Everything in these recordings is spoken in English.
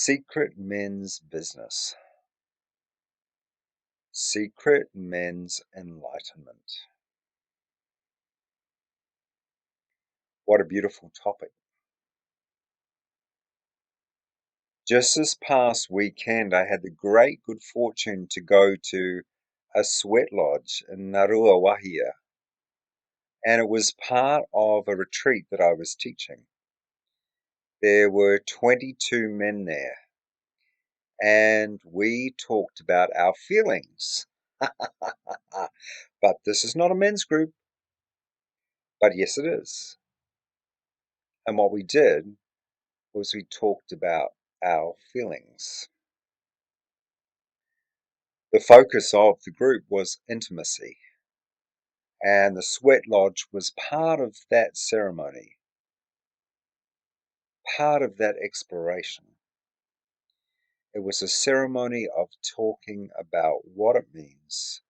Secret men's business. Secret men's enlightenment. What a beautiful topic. Just this past weekend, I had the great good fortune to go to a sweat lodge in Narua Wahia, and it was part of a retreat that I was teaching. There were 22 men there, and we talked about our feelings. But this is not a men's group, but yes, it is. And what we did was we talked about our feelings. The focus of the group was intimacy, and the sweat lodge was part of that ceremony, part of that exploration. It was a ceremony of talking about what it means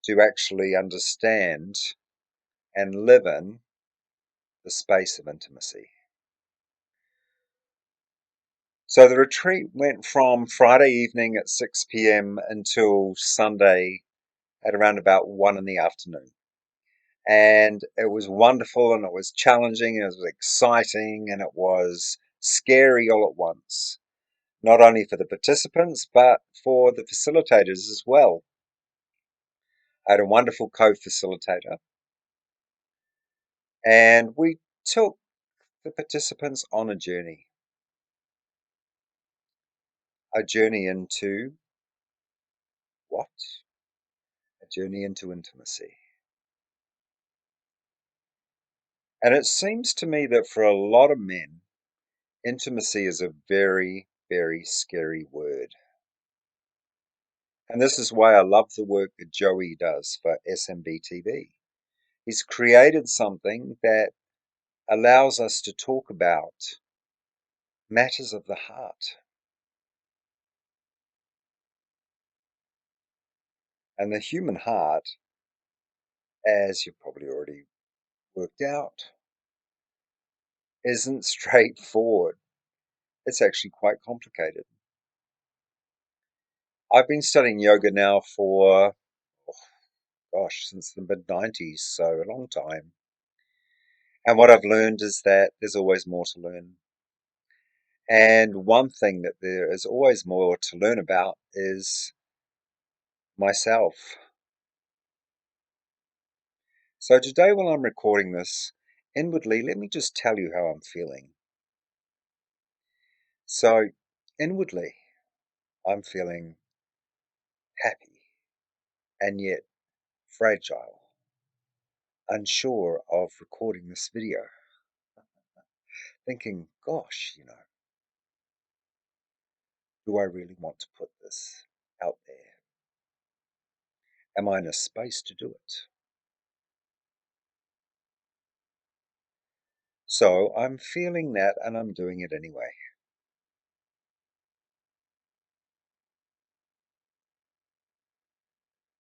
to actually understand and live in the space of intimacy. So the retreat went from Friday evening at 6 p.m. until Sunday at around about 1 in the afternoon. And it was wonderful, and it was challenging, and it was exciting, and it was scary all at once, not only for the participants but for the facilitators as well. I had a wonderful co-facilitator, and we took the participants on a journey into what? A journey into intimacy. And it seems to me that for a lot of men, intimacy is a very, very scary word. And this is why I love the work that Joey does for SMB TV. He's created something that allows us to talk about matters of the heart. And the human heart, as you've probably already worked out, isn't straightforward. It's actually quite complicated. I've been studying yoga now for, since the mid-90s, so a long time. And what I've learned is that there's always more to learn. And one thing that there is always more to learn about is myself. So today, while I'm recording this, inwardly, let me just tell you how I'm feeling. So inwardly, I'm feeling happy and yet fragile, unsure of recording this video, thinking, gosh, do I really want to put this out there? Am I in a space to do it? So I'm feeling that, and I'm doing it anyway.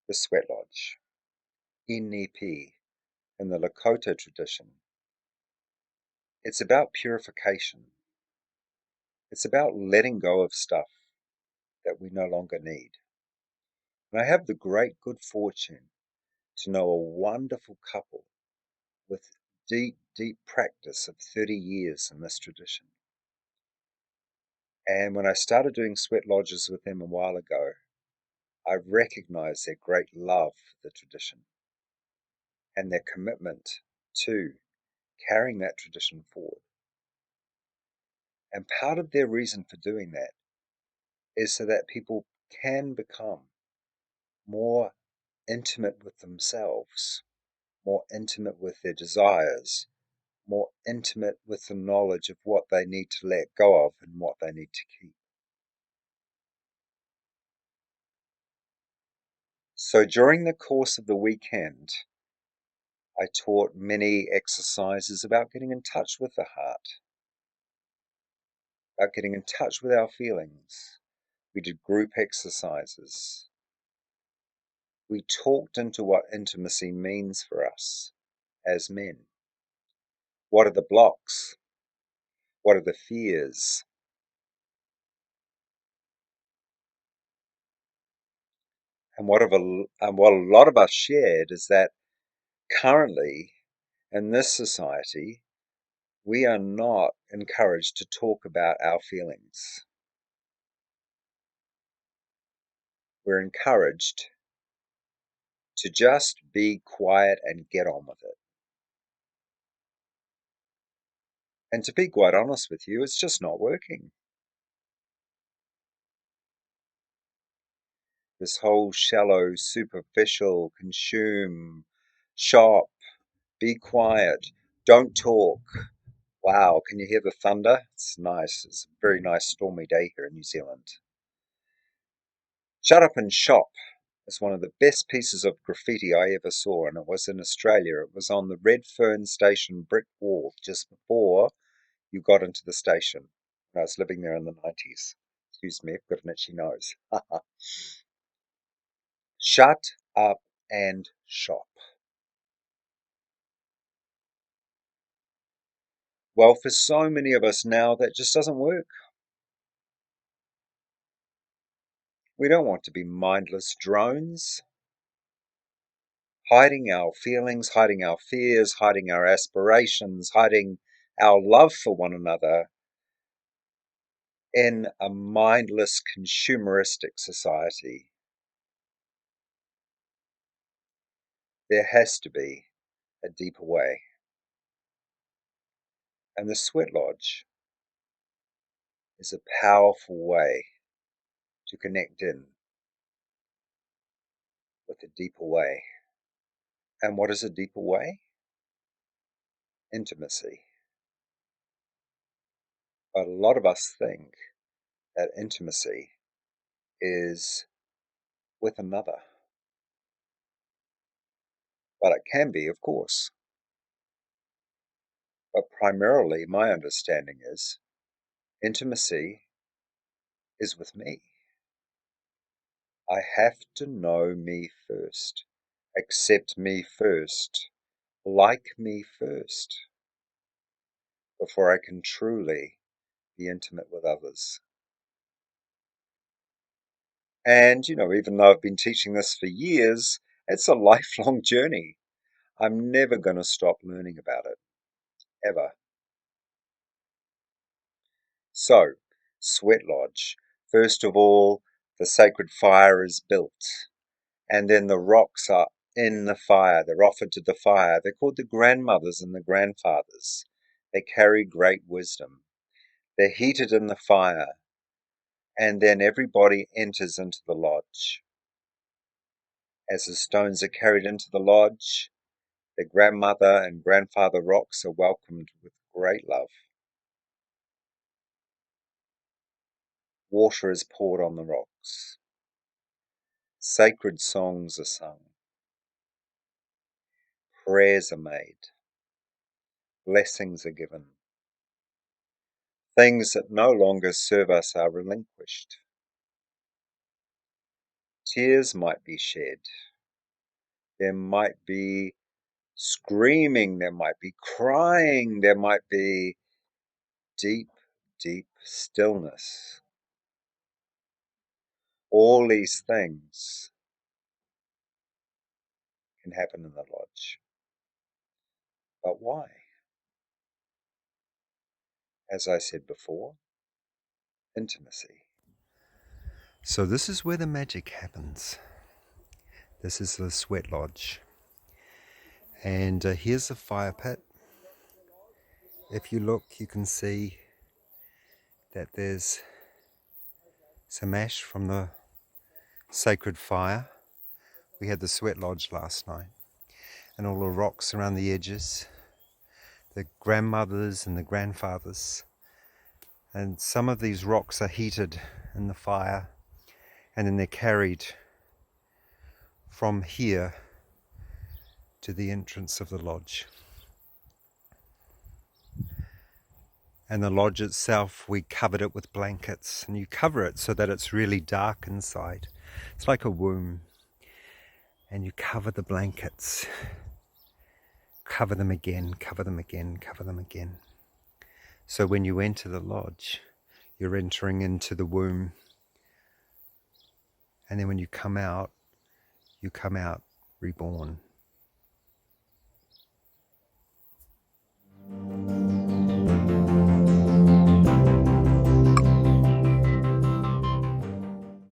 The Sweat Lodge, NEP, in the Lakota tradition. It's about purification. It's about letting go of stuff that we no longer need. And I have the great good fortune to know a wonderful couple with deep, deep practice of 30 years in this tradition. And when I started doing sweat lodges with them a while ago, I recognized their great love for the tradition and their commitment to carrying that tradition forward. And part of their reason for doing that is so that people can become more intimate with themselves, more intimate with their desires, more intimate with the knowledge of what they need to let go of and what they need to keep. So during the course of the weekend, I taught many exercises about getting in touch with the heart, about getting in touch with our feelings. We did group exercises. We talked into what intimacy means for us as men. What are the blocks? What are the fears? And what a lot of us shared is that currently in this society, we are not encouraged to talk about our feelings. We're encouraged to just be quiet and get on with it. And to be quite honest with you, it's just not working. This whole shallow, superficial, consume, shop, be quiet, don't talk. Wow, can you hear the thunder? It's nice. It's a very nice stormy day here in New Zealand. Shut up and shop is one of the best pieces of graffiti I ever saw, and it was in Australia. It was on the Redfern Station brick wall just before you got into the station. I was living there in the 90s. Excuse me, I've got an itchy nose. Shut up and shop. Well, for so many of us now, that just doesn't work. We don't want to be mindless drones, hiding our feelings, hiding our fears, hiding our aspirations, hiding our love for one another in a mindless consumeristic society. There has to be a deeper way. And the Sweat Lodge is a powerful way to connect in with a deeper way. And what is a deeper way? Intimacy. But a lot of us think that intimacy is with another. But it can be, of course. But primarily, my understanding is intimacy is with me. I have to know me first, accept me first, like me first, before I can truly be intimate with others. And, even though I've been teaching this for years, it's a lifelong journey. I'm never going to stop learning about it, ever. So, Sweat Lodge. First of all, the sacred fire is built, and then the rocks are in the fire. They're offered to the fire. They're called the grandmothers and the grandfathers. They carry great wisdom. They're heated in the fire, and then everybody enters into the lodge. As the stones are carried into the lodge, the grandmother and grandfather rocks are welcomed with great love. Water is poured on the rocks. Sacred songs are sung. Prayers are made. Blessings are given. Things that no longer serve us are relinquished. Tears might be shed. There might be screaming. There might be crying. There might be deep, deep stillness. All these things can happen in the lodge. But why? As I said before, intimacy. So this is where the magic happens. This is the Sweat Lodge. And here's the fire pit. If you look, you can see that there's some ash from the sacred fire. We had the Sweat Lodge last night. And all the rocks around the edges. The grandmothers and the grandfathers. And some of these rocks are heated in the fire. And then they're carried from here to the entrance of the lodge. And the lodge itself, we covered it with blankets. And you cover it so that it's really dark inside. It's like a womb. And you cover the blankets. Cover them again, cover them again, cover them again. So when you enter the lodge, you're entering into the womb. And then when you come out, you come out reborn.